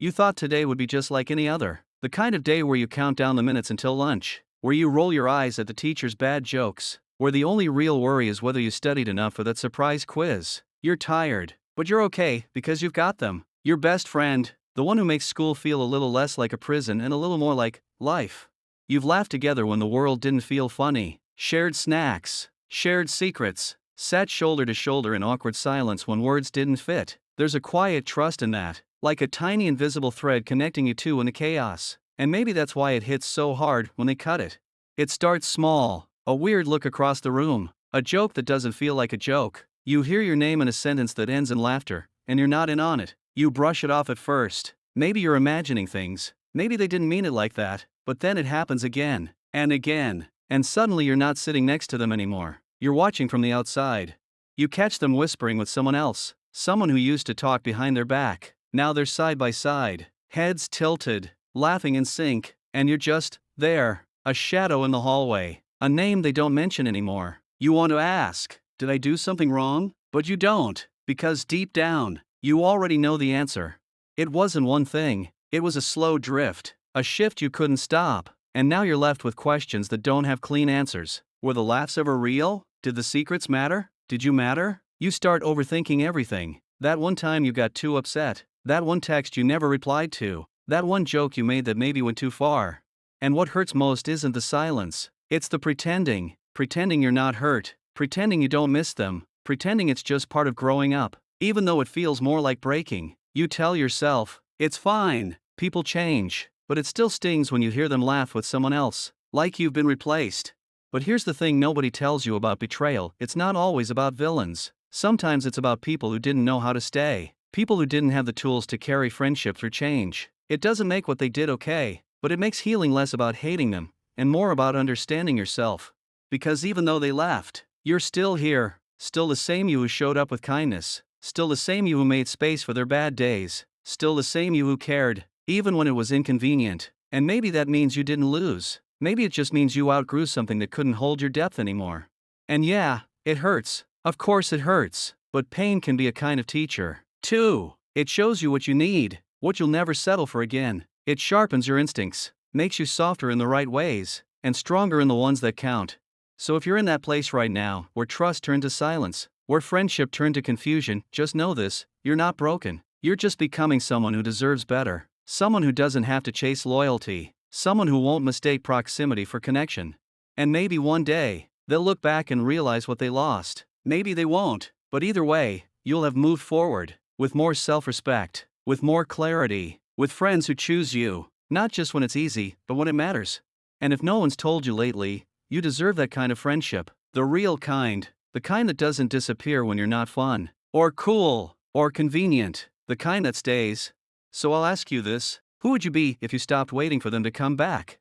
You thought today would be just like any other. The kind of day where you count down the minutes until lunch, where you roll your eyes at the teacher's bad jokes, where the only real worry is whether you studied enough for that surprise quiz. You're tired, but you're okay because you've got them. Your best friend, the one who makes school feel a little less like a prison and a little more like life. You've laughed together when the world didn't feel funny, shared snacks, shared secrets, sat shoulder to shoulder in awkward silence when words didn't fit. There's a quiet trust in that, like a tiny invisible thread connecting you two in the chaos. And maybe that's why it hits so hard when they cut it. It starts small, a weird look across the room, a joke that doesn't feel like a joke. You hear your name in a sentence that ends in laughter, and you're not in on it. You brush it off at first. Maybe you're imagining things. Maybe they didn't mean it like that, but then it happens again, and again, and suddenly you're not sitting next to them anymore. You're watching from the outside. You catch them whispering with someone else, someone who used to talk behind their back. Now they're side by side, heads tilted, laughing in sync, and you're just there, a shadow in the hallway, a name they don't mention anymore. You want to ask, did I do something wrong? But you don't, because deep down, you already know the answer. It wasn't one thing, it was a slow drift, a shift you couldn't stop, and now you're left with questions that don't have clean answers. Were the laughs ever real? Did the secrets matter? Did you matter? You start overthinking everything. That one time you got too upset, that one text you never replied to, that one joke you made that maybe went too far. And what hurts most isn't the silence, it's the pretending you're not hurt, pretending you don't miss them, pretending it's just part of growing up, even though it feels more like breaking. You tell yourself, it's fine, people change, but it still stings when you hear them laugh with someone else, like you've been replaced. But here's the thing nobody tells you about betrayal, it's not always about villains. Sometimes it's about people who didn't know how to stay, people who didn't have the tools to carry friendship through change. It doesn't make what they did okay, but it makes healing less about hating them, and more about understanding yourself. Because even though they left, you're still here, still the same you who showed up with kindness, still the same you who made space for their bad days, still the same you who cared, even when it was inconvenient. And maybe that means you didn't lose. Maybe it just means you outgrew something that couldn't hold your depth anymore. And yeah, it hurts. Of course it hurts. But pain can be a kind of teacher, too. It shows you what you need, what you'll never settle for again. It sharpens your instincts, makes you softer in the right ways, and stronger in the ones that count. So if you're in that place right now, where trust turned to silence, where friendship turned to confusion, just know this, you're not broken. You're just becoming someone who deserves better. Someone who doesn't have to chase loyalty. Someone who won't mistake proximity for connection. And maybe one day, they'll look back and realize what they lost. Maybe they won't, but either way, you'll have moved forward, with more self-respect, with more clarity, with friends who choose you, not just when it's easy, but when it matters. And if no one's told you lately, you deserve that kind of friendship, the real kind, the kind that doesn't disappear when you're not fun, or cool, or convenient, the kind that stays. So I'll ask you this, who would you be if you stopped waiting for them to come back?